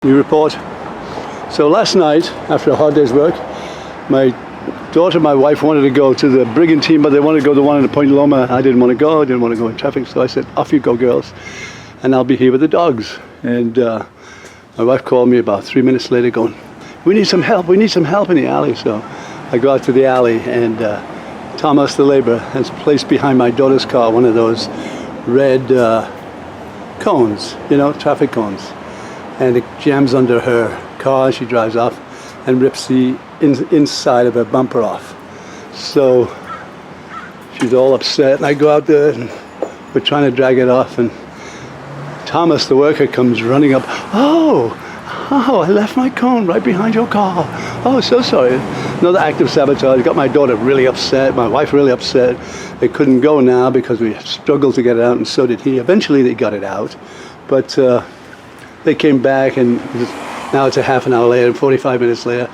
We report. So last night, after a hard day's work, my daughter and my wife wanted to go to the Brigantine, but they wanted to go to the one in Point Loma. I didn't want to go. I didn't want to go in traffic. So I said, off you go, girls. And I'll be here with the dogs. And my wife called me about 3 minutes later going, we need some help. We need some help in the alley. So I go out to the alley, and Thomas, the laborer, has placed behind my daughter's car one of those red cones, you know, traffic cones. And it jams under her car. She drives off and rips the inside of her bumper off. So she's all upset, and I go out there and we're trying to drag it off, and Thomas, the worker, comes running up. Oh, I left my cone right behind your car. Oh, so sorry. Another act of sabotage. Got my daughter really upset, my wife really upset. They couldn't go now because we struggled to get it out, and so did he. Eventually they got it out, but they came back, and now it's a half an hour later, 45 minutes later,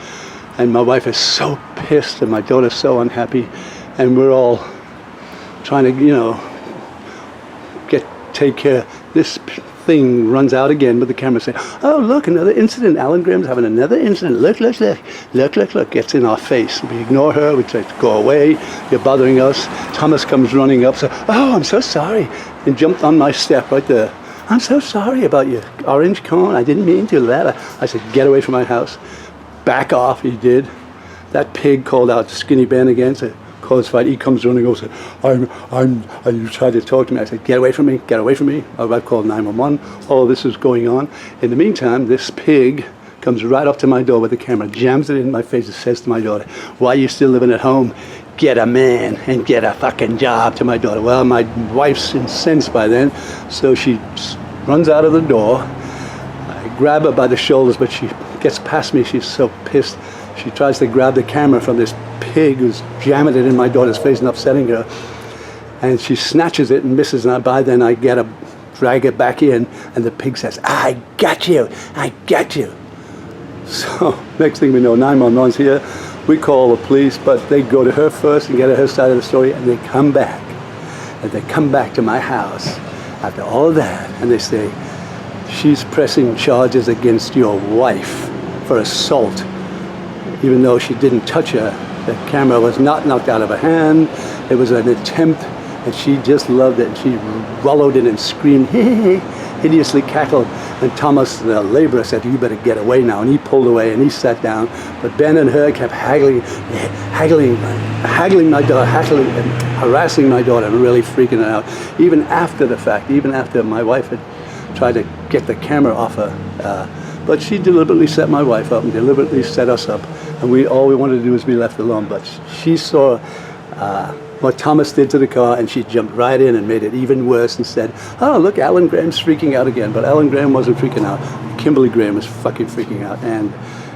and my wife is so pissed and my daughter's so unhappy, and we're all trying to, you know, take care. This thing runs out again, but the camera says, oh, look, another incident. Alan Graham's having another incident. Look. Gets in our face. We ignore her. We try to go away. You're bothering us. Thomas comes running up. So, oh, I'm so sorry. And jumped on my step right there. I'm so sorry about your orange cone. I didn't mean to let her. I said, get away from my house. Back off. He did. That pig called out Skinny Ben again. So, cause fight. He comes running over and said, you tried to talk to me. I said, get away from me, get away from me. My wife called 911. All this is going on. In the meantime, this pig comes right up to my door with the camera, jams it in my face, and says to my daughter, why are you still living at home? Get a man and get a fucking job, to my daughter. Well, my wife's incensed by then, so she runs out of the door. I grab her by the shoulders, but she gets past me. She's so pissed. She tries to grab the camera from this pig who's jamming it in my daughter's face and upsetting her. And she snatches it and misses, and by then I get her, drag it back in, and the pig says, I got you. So next thing we know, 911's here. We call the police, but they go to her first and get her side of the story, and they come back. And they come back to my house after all of that, and they say, she's pressing charges against your wife for assault. Even though she didn't touch her, the camera was not knocked out of her hand. It was an attempt, and she just loved it. And she wallowed in and screamed, hideously cackled. And Thomas, the laborer, said, you better get away now. And he pulled away, and he sat down. But Ben and her kept haggling my daughter, and harassing my daughter, and really freaking her out. Even after the fact, even after my wife had tried to get the camera off her. But she deliberately set my wife up and deliberately set us up. And all we wanted to do was be left alone. But she saw what Thomas did to the car, and she jumped right in and made it even worse and said, oh, look, Alan Graham's freaking out again. But Alan Graham wasn't freaking out. Kimberly Graham was fucking freaking out. And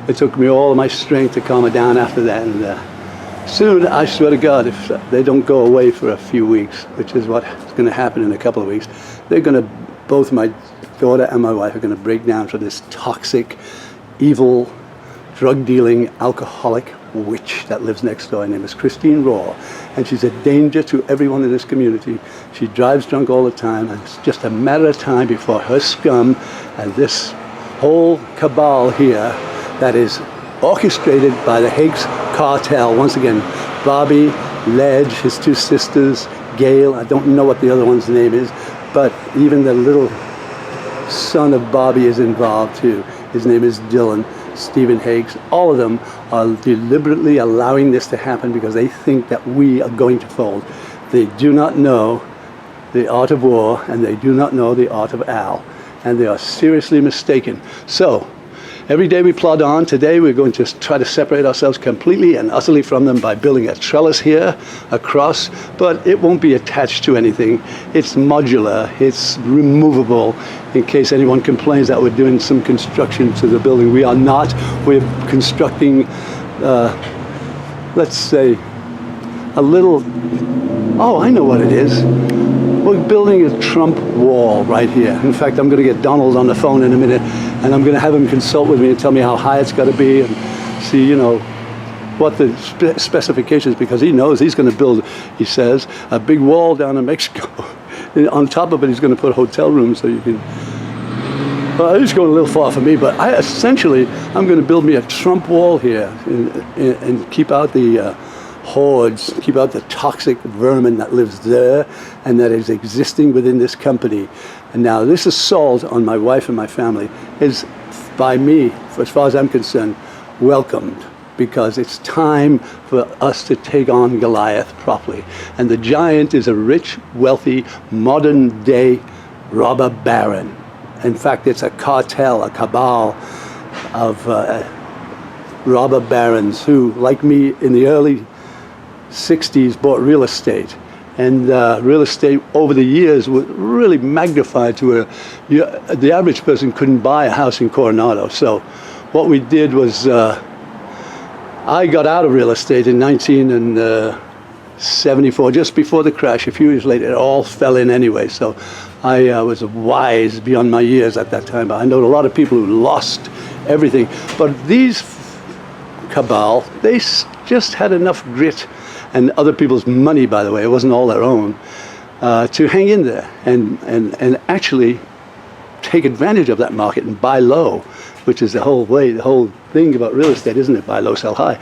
it took me all of my strength to calm her down after that. And soon, I swear to God, if they don't go away for a few weeks, which is what's going to happen in a couple of weeks, they're going to, both my daughter and my wife are going to break down for this toxic, evil, drug-dealing, alcoholic witch that lives next door. Her name is Christine Raw, and she's a danger to everyone in this community. She drives drunk all the time, and it's just a matter of time before her scum and this whole cabal here that is orchestrated by the Higgs cartel. Once again, Bobby, Ledge, his two sisters, Gail, I don't know what the other one's name is, but even the little son of Bobby is involved too. His name is Dylan, Stephen Higgs. All of them are deliberately allowing this to happen because they think that we are going to fold. They do not know the art of war, and they do not know the art of Al, and they are seriously mistaken. So every day we plod on. Today we're going to try to separate ourselves completely and utterly from them by building a trellis here across, but it won't be attached to anything. It's modular, it's removable in case anyone complains that we're doing some construction to the building. We are not. We're constructing, let's say, a little, oh, I know what it is. We're building a Trump wall right here. In fact, I'm going to get Donald on the phone in a minute, and I'm going to have him consult with me and tell me how high it's got to be and see, you know, what the specifications, because he knows he's going to build, he says, a big wall down in Mexico. On top of it, he's going to put hotel rooms so you can Well, it's going a little far for me, but I'm going to build me a Trump wall here and keep out the hordes, keep out the toxic vermin that lives there and that is existing within this company. And now this assault on my wife and my family is, by me, as far as I'm concerned, welcomed, because it's time for us to take on Goliath properly. And the giant is a rich, wealthy, modern-day robber baron. In fact, it's a cartel, a cabal of robber barons who, like me in the early 60s, bought real estate. And real estate over the years was really magnified to where the average person couldn't buy a house in Coronado. So what we did was, I got out of real estate in 1974, just before the crash. A few years later, it all fell in anyway. So I was wise beyond my years at that time. I know a lot of people who lost everything. But these cabal, they just had enough grit, and other people's money, by the way, it wasn't all their own, to hang in there and actually take advantage of that market and buy low, which is the whole thing about real estate, isn't it? Buy low, sell high.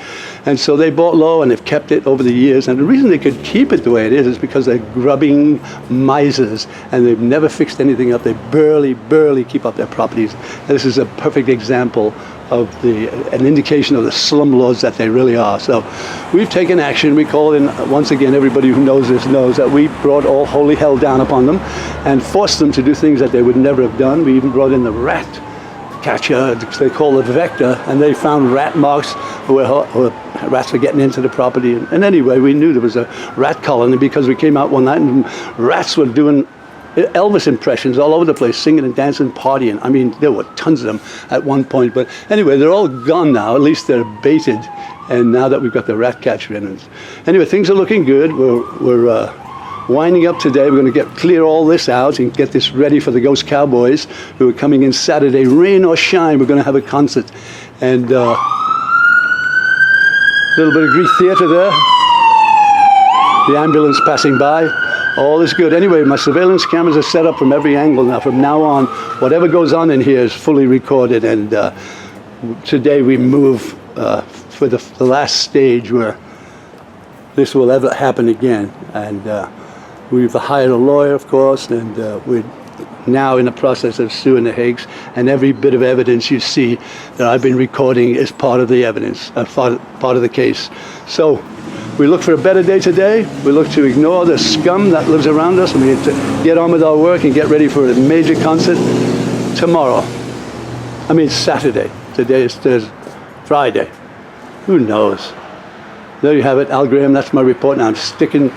And so they bought low and they've kept it over the years. And the reason they could keep it the way it is because they're grubbing misers and they've never fixed anything up. They barely keep up their properties. And this is a perfect example of an indication of the slumlords that they really are. So we've taken action. We call in, once again, everybody who knows this knows that we brought all holy hell down upon them and forced them to do things that they would never have done. We even brought in the rat catcher, they call it Vector, and they found rat marks where rats were getting into the property. And anyway, we knew there was a rat colony because we came out one night and rats were doing Elvis impressions all over the place, singing and dancing, partying. I mean, there were tons of them at one point. But anyway, they're all gone now. At least they're baited. And now that we've got the rat catcher in. Anyway, things are looking good. We're winding up today. We're going to clear all this out and get this ready for the Ghost Cowboys who are coming in Saturday. Rain or shine, we're going to have a concert. And a little bit of Greek theater there. The ambulance passing by. All is good. Anyway, my surveillance cameras are set up from every angle now. From now on, whatever goes on in here is fully recorded. And today we move for the last stage where this will ever happen again. And we've hired a lawyer, of course, and we're now in the process of suing the Higgs. And every bit of evidence you see that I've been recording is part of the evidence, part of the case. So we look for a better day today. We look to ignore the scum that lives around us, and we have to get on with our work and get ready for a major concert tomorrow. I mean, Saturday. Today is Thursday, Friday. Who knows? There you have it, Al Graham. That's my report. Now I'm sticking